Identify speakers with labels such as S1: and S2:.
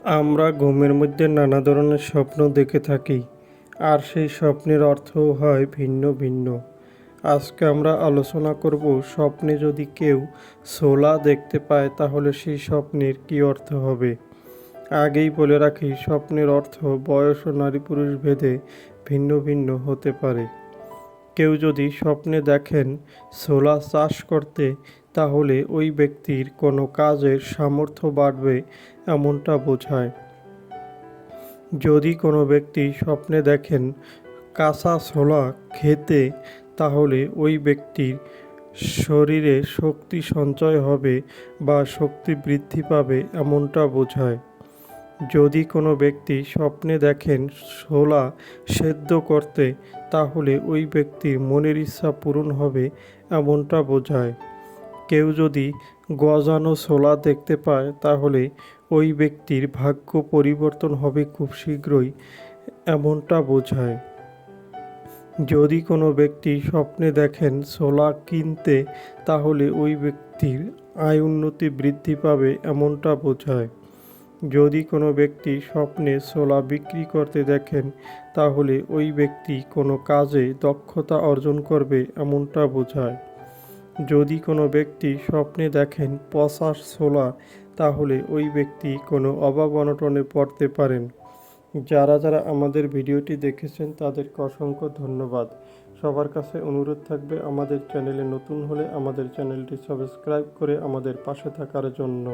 S1: আমরা ঘুমের মধ্যে নানা ধরনের স্বপ্ন দেখে থাকি, আর সেই স্বপ্নের অর্থও হয় ভিন্ন ভিন্ন। আজকে আমরা আলোচনা করব, স্বপ্নে যদি কেউ শোলা দেখতে পায় তাহলে সেই স্বপ্নের কী অর্থ হবে। আগেই বলে রাখি, স্বপ্নের অর্থ বয়স ও নারী পুরুষ ভেদে ভিন্ন ভিন্ন হতে পারে। কেউ যদি স্বপ্নে দেখেন ছোলা চাষ করতে, তাহলে ওই ব্যক্তির কোনো কাজের সামর্থ্য বাড়বে, এমনটা বোঝায়। যদি কোনো ব্যক্তি স্বপ্নে দেখেন কাঁচা ছোলা খেতে, তাহলে ওই ব্যক্তির শরীরে শক্তি সঞ্চয় হবে বা শক্তি বৃদ্ধি পাবে, এমনটা বোঝায়। যদি কোনো ব্যক্তি স্বপ্নে দেখেন ছোলা সেদ্ধ করতে, তাহলে ওই ব্যক্তির মনের ইচ্ছা পূরণ হবে, এমনটা বোঝায়। কেউ যদি গজানো ছোলা দেখতে পায়, তাহলে ওই ব্যক্তির ভাগ্য পরিবর্তন হবে খুব শীঘ্রই, এমনটা বোঝায়। যদি কোনো ব্যক্তি স্বপ্নে দেখেন ছোলা কিনতে, তাহলে ওই ব্যক্তির আয় উন্নতি বৃদ্ধি পাবে, এমনটা বোঝায়। যদি কোনো ব্যক্তি স্বপ্নে ছোলা বিক্রি করতে দেখেন, তাহলে ওই ব্যক্তি কোনো কাজে দক্ষতা অর্জন করবে, এমনটা বোঝায়। যদি কোনো ব্যক্তি স্বপ্নে দেখেন পচা ছোলা, তাহলে ওই ব্যক্তি কোনো অভাব অনটনে পড়তে পারেন। যারা যারা আমাদের ভিডিওটি দেখেছেন তাদেরকে অসংখ্য ধন্যবাদ। সবার কাছে অনুরোধ থাকবে, আমাদের চ্যানেলে নতুন হলে আমাদের চ্যানেলটি সাবস্ক্রাইব করে আমাদের পাশে থাকার জন্য।